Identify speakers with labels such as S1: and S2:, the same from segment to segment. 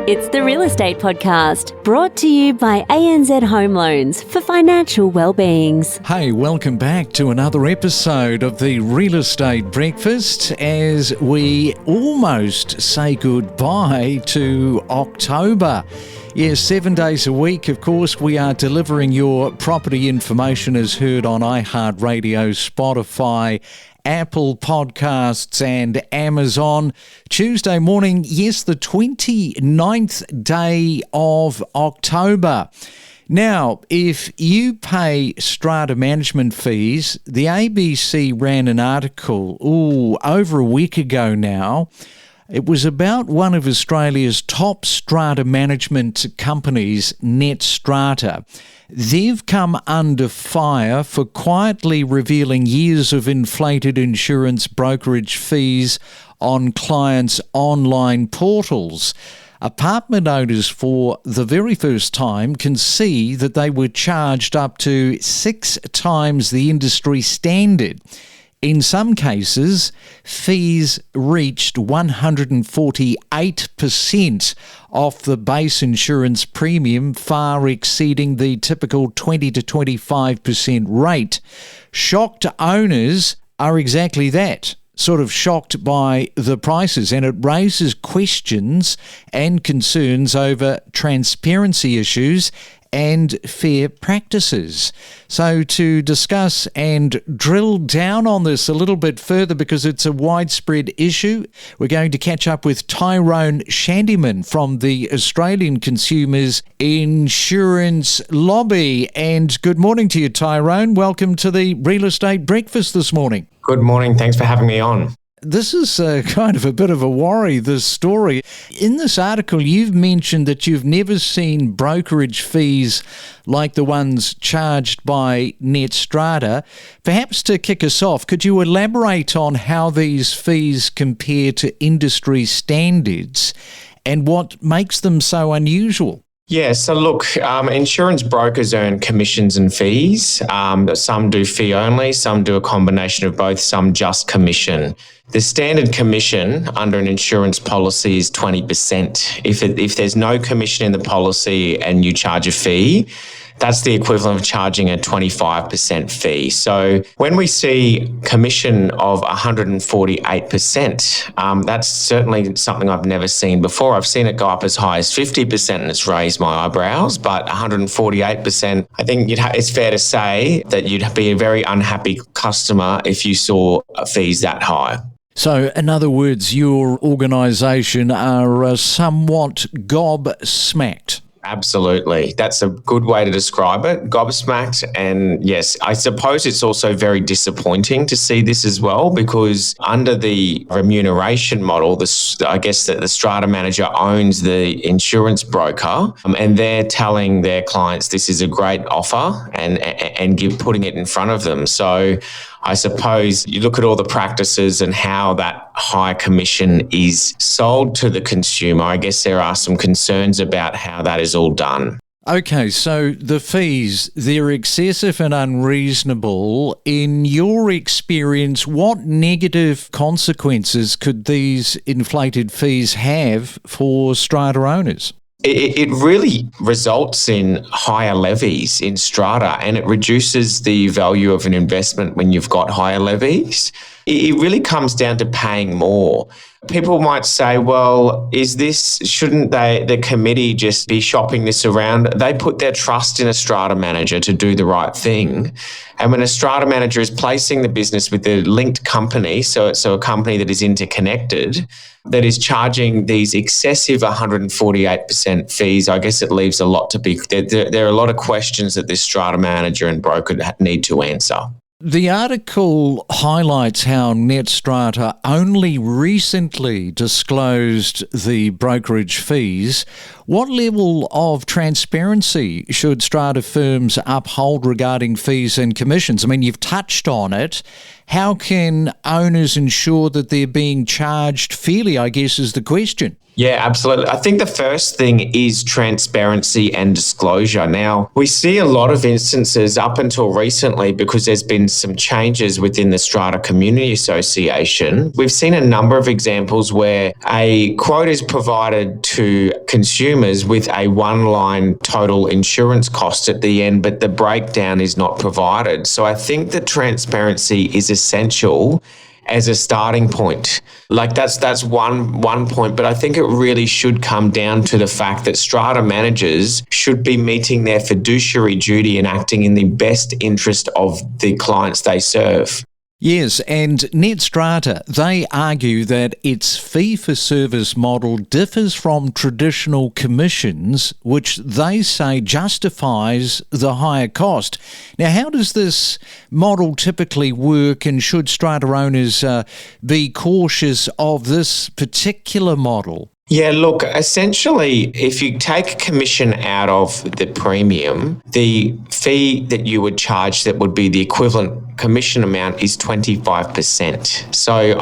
S1: It's the Real Estate Podcast, brought to you by ANZ Home Loans for financial well-beings.
S2: Hey, welcome back to another episode of the Real Estate Breakfast as we almost say goodbye to October. Yes, 7 days a week, of course, we are delivering your property information as heard on iHeartRadio, Spotify, Apple Podcasts and Amazon. Tuesday morning, yes, the 29th day of October. Now, if you pay strata management fees, the ABC ran an article, over a week ago now. It was about one of Australia's top strata management companies, Strata. They've come under fire for quietly revealing years of inflated insurance brokerage fees on clients' online portals. Apartment owners for the very first time can see that they were charged up to 6 times the industry standard. In some cases, fees reached 148% off the base insurance premium, far exceeding the typical 20 to 25% rate. Shocked owners are exactly that, sort of shocked by the prices, and it raises questions and concerns over transparency issues and fair practices. So to discuss and drill down on this a little bit further, because it's a widespread issue, we're going to catch up with Tyrone Shandiman from the Australian Consumers Insurance Lobby. And good morning to you, Tyrone. Welcome to the Real Estate Breakfast this morning.
S3: Good morning. Thanks for having me on.
S2: This is kind of a bit of a worry, this story. In this article, you've mentioned that you've never seen brokerage fees like the ones charged by Strata. Perhaps to kick us off, could you elaborate on how these fees compare to industry standards and what makes them so unusual?
S3: Yeah, so look, insurance brokers earn commissions and fees. Some do fee only, some do a combination of both, some just commission. The standard commission under an insurance policy is 20%. If there's no commission in the policy and you charge a fee, that's the equivalent of charging a 25% fee. So when we see commission of 148%, that's certainly something I've never seen before. I've seen it go up as high as 50% and it's raised my eyebrows, but 148%, I think it's fair to say that you'd be a very unhappy customer if you saw fees that high.
S2: So, in other words, your organisation are somewhat gobsmacked.
S3: Absolutely. That's a good way to describe it. Gobsmacked. And yes, I suppose it's also very disappointing to see this as well, because under the remuneration model, I guess that the strata manager owns the insurance broker, and they're telling their clients this is a great offer and putting it in front of them. So I suppose you look at all the practices and how that high commission is sold to the consumer. I guess there are some concerns about how that is all done.
S2: Okay, so the fees, they're excessive and unreasonable. In your experience, what negative consequences could these inflated fees have for strata owners?
S3: It really results in higher levies in strata, and it reduces the value of an investment when you've got higher levies. It really comes down to paying more. People might say, well, shouldn't the committee just be shopping this around? They put their trust in a strata manager to do the right thing. And when a strata manager is placing the business with a linked company, so a company that is interconnected, that is charging these excessive 148% fees, I guess it leaves a lot to be. There are a lot of questions that this strata manager and broker need to answer.
S2: The article highlights how Strata only recently disclosed the brokerage fees. What level of transparency should strata firms uphold regarding fees and commissions? I mean, you've touched on it. how can owners ensure that they're being charged fairly, I guess, is the question.
S3: Yeah, absolutely. I think the first thing is transparency and disclosure. Now, we see a lot of instances up until recently, because there's been some changes within the Strata Community Association. We've seen a number of examples where a quote is provided to consumers with a one-line total insurance cost at the end, but the breakdown is not provided. So I think that transparency is essential as a starting point. Like that's one point, but I think it really should come down to the fact that strata managers should be meeting their fiduciary duty and acting in the best interest of the clients they serve.
S2: Yes, and Strata, they argue that its fee-for-service model differs from traditional commissions, which they say justifies the higher cost. Now, how does this model typically work, and should strata owners be cautious of this particular model?
S3: Yeah, look, essentially, if you take commission out of the premium, the fee that you would charge that would be the equivalent commission amount is 25%. So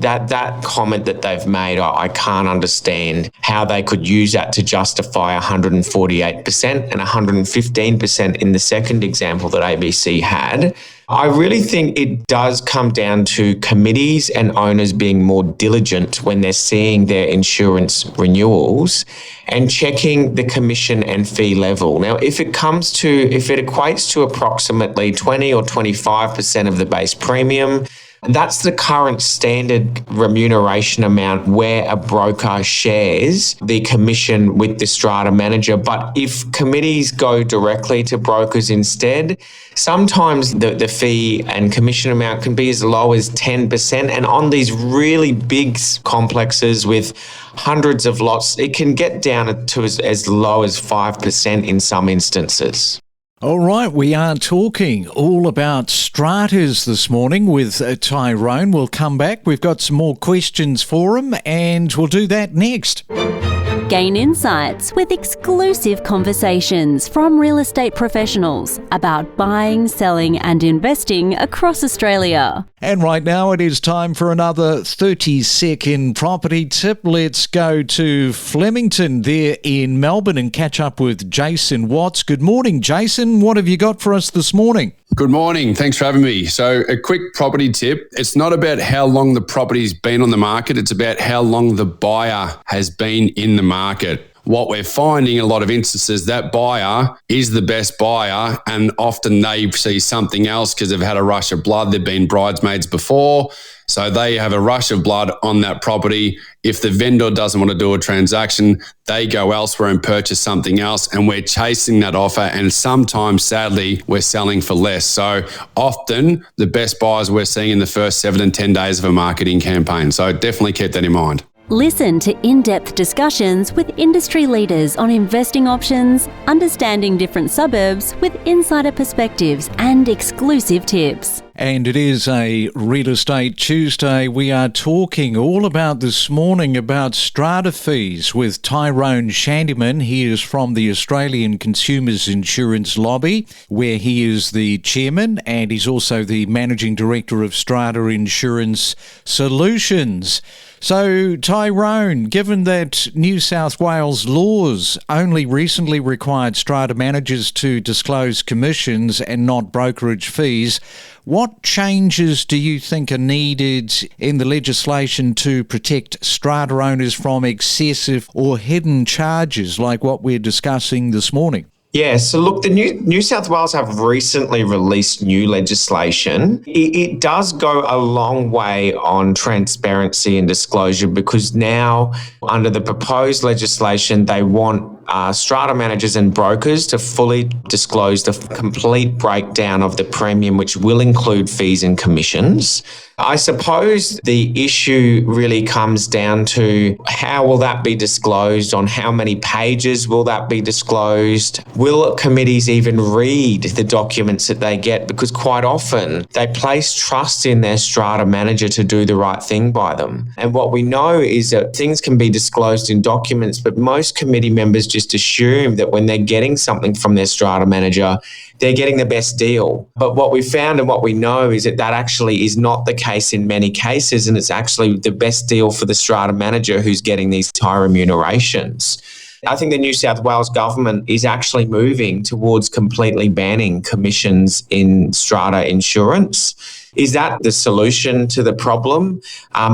S3: that comment that they've made, I can't understand how they could use that to justify 148% and 115% in the second example that ABC had. I really think it does come down to committees and owners being more diligent when they're seeing their insurance renewals and checking the commission and fee level. Now, if it equates to approximately 20 or 25% of the base premium, that's the current standard remuneration amount where a broker shares the commission with the strata manager. But if committees go directly to brokers instead, sometimes the fee and commission amount can be as low as 10%. And on these really big complexes with hundreds of lots, it can get down to as low as 5% in some instances.
S2: All right, we are talking all about stratas this morning with Tyrone. We'll come back. We've got some more questions for him, and we'll do that next.
S1: Gain insights with exclusive conversations from real estate professionals about buying, selling and investing across Australia.
S2: And right now it is time for another 30-second property tip. Let's go to Flemington there in Melbourne and catch up with Jason Watts. Good morning, Jason. What have you got for us this morning?
S4: Good morning. Thanks for having me. So a quick property tip. It's not about how long the property's been on the market. It's about how long the buyer has been in the market. What we're finding in a lot of instances, that buyer is the best buyer, and often they see something else because they've had a rush of blood. They've been bridesmaids before. So they have a rush of blood on that property. If the vendor doesn't want to do a transaction, they go elsewhere and purchase something else, and we're chasing that offer, and sometimes, sadly, we're selling for less. So often, the best buyers we're seeing in the first 7 and 10 days of a marketing campaign. So definitely keep that in mind.
S1: Listen to in-depth discussions with industry leaders on investing options, understanding different suburbs with insider perspectives and exclusive tips.
S2: And it is a Real Estate Tuesday. We are talking all about this morning about strata fees with Tyrone Shandiman. He is from the Australian Consumers Insurance Lobby, where he is the chairman, and he's also the managing director of Strata Insurance Solutions. So, Tyrone, given that New South Wales laws only recently required strata managers to disclose commissions and not brokerage fees, what changes do you think are needed in the legislation to protect strata owners from excessive or hidden charges like what we're discussing this morning?
S3: Yeah, so look, the New South Wales have recently released new legislation. It does go a long way on transparency and disclosure, because now under the proposed legislation, they want strata managers and brokers to fully disclose the complete breakdown of the premium, which will include fees and commissions. I suppose the issue really comes down to how will that be disclosed, on how many pages will that be disclosed? Will committees even read the documents that they get? Because quite often they place trust in their strata manager to do the right thing by them. And what we know is that things can be disclosed in documents, but most committee members just assume that when they're getting something from their strata manager, they're getting the best deal. But what we found and what we know is that actually is not the case in many cases, and it's actually the best deal for the strata manager who's getting these high remunerations. I think the New South Wales government is actually moving towards completely banning commissions in strata insurance. Is that the solution to the problem?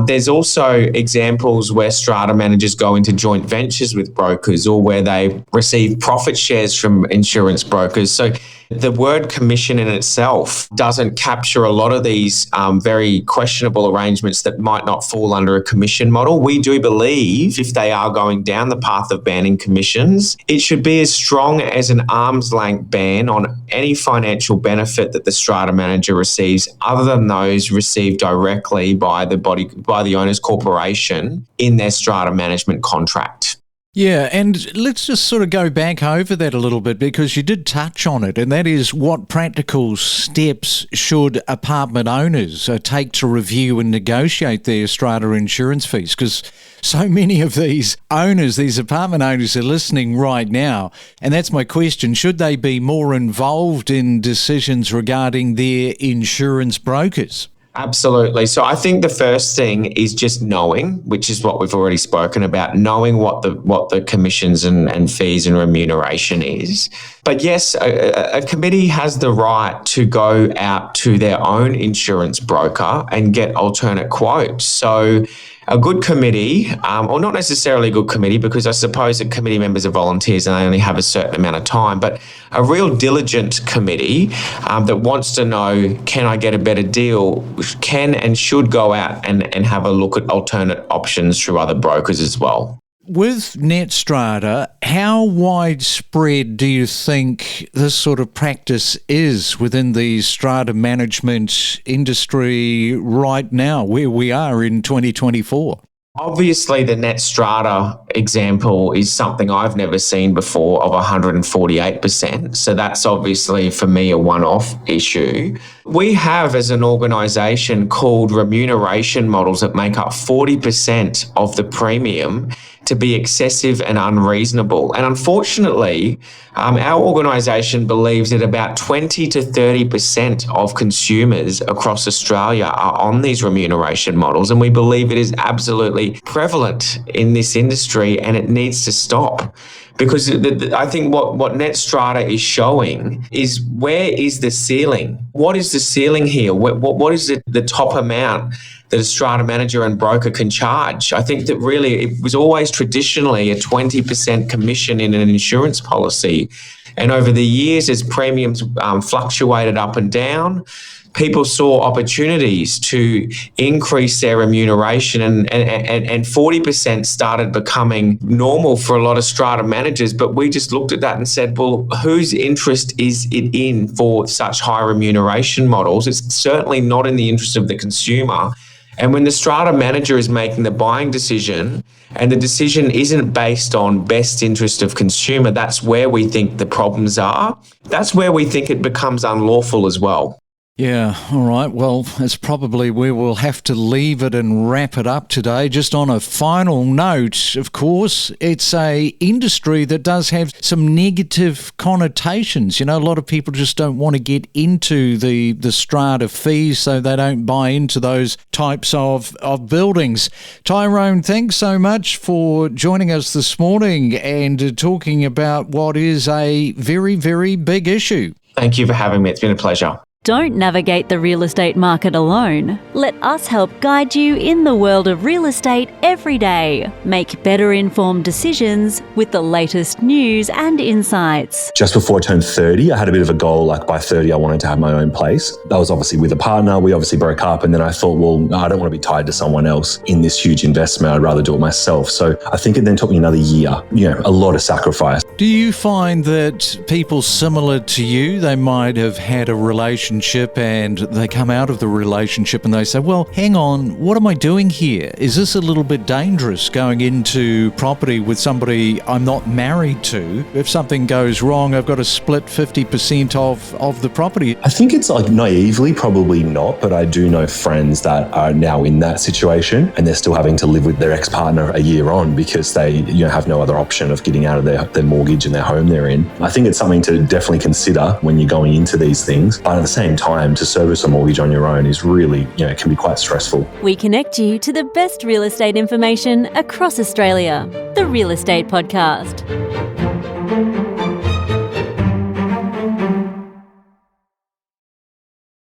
S3: There's also examples where strata managers go into joint ventures with brokers or where they receive profit shares from insurance brokers. So the word commission in itself doesn't capture a lot of these very questionable arrangements that might not fall under a commission model. We do believe if they are going down the path of banning commissions, it should be as strong as an arm's length ban on any financial benefit that the strata manager receives other than those received directly by the owner's corporation in their strata management contract.
S2: Yeah, and let's just sort of go back over that a little bit because you did touch on it, and that is what practical steps should apartment owners take to review and negotiate their strata insurance fees? Because so many of these owners, these apartment owners are listening right now, and that's my question. Should they be more involved in decisions regarding their insurance brokers?
S3: Absolutely. So I think the first thing is just knowing, which is what we've already spoken about, knowing what the commissions and fees and remuneration is. But yes, a committee has the right to go out to their own insurance broker and get alternate quotes. So a good committee, or not necessarily a good committee, because I suppose that committee members are volunteers and they only have a certain amount of time, but a real diligent committee that wants to know, can I get a better deal, can and should go out and have a look at alternate options through other brokers as well.
S2: With net strata, how widespread do you think this sort of practice is within the strata management industry right now, where we are in 2024?
S3: Obviously, the net strata example is something I've never seen before of 148%. So that's obviously, for me, a one-off issue. We have, as an organisation, called remuneration models that make up 40% of the premium to be excessive and unreasonable. And unfortunately, our organisation believes that about 20 to 30% of consumers across Australia are on these remuneration models, and we believe it is absolutely prevalent in this industry and it needs to stop. Because I think what net strata is showing is, where is the ceiling? What is the ceiling here? What is the top amount that a strata manager and broker can charge? I think that really it was always traditionally a 20% commission in an insurance policy. And over the years, as premiums fluctuated up and down, people saw opportunities to increase their remuneration, and 40% started becoming normal for a lot of strata managers. But we just looked at that and said, well, whose interest is it in for such high remuneration models? It's certainly not in the interest of the consumer. And when the strata manager is making the buying decision and the decision isn't based on best interest of consumer, that's where we think the problems are. That's where we think it becomes unlawful as well.
S2: Yeah, all right. Well, it's probably where we'll have to leave it and wrap it up today. Just on a final note, of course, it's a industry that does have some negative connotations. You know, a lot of people just don't want to get into the strata fees, so they don't buy into those types of buildings. Tyrone, thanks so much for joining us this morning and talking about what is a very, very big issue.
S3: Thank you for having me. It's been a pleasure.
S1: Don't navigate the real estate market alone. Let us help guide you in the world of real estate every day. Make better informed decisions with the latest news and insights.
S5: Just before I turned 30, I had a bit of a goal, like by 30, I wanted to have my own place. That was obviously with a partner. We obviously broke up, and then I thought, well, no, I don't want to be tied to someone else in this huge investment. I'd rather do it myself. So I think it then took me another year, a lot of sacrifice.
S2: Do you find that people similar to you, they might have had a relationship relationship and they come out of the relationship and they say, well, hang on, what am I doing here? Is this a little bit dangerous going into property with somebody I'm not married to? If something goes wrong, I've got to split 50% of the property.
S5: I think it's like naively, probably not, but I do know friends that are now in that situation and they're still having to live with their ex-partner a year on because they have no other option of getting out of their mortgage and their home they're in. I think it's something to definitely consider when you're going into these things. But at the same time, to service a mortgage on your own is really, it can be quite stressful.
S1: We connect you to the best real estate information across Australia. The Real Estate Podcast.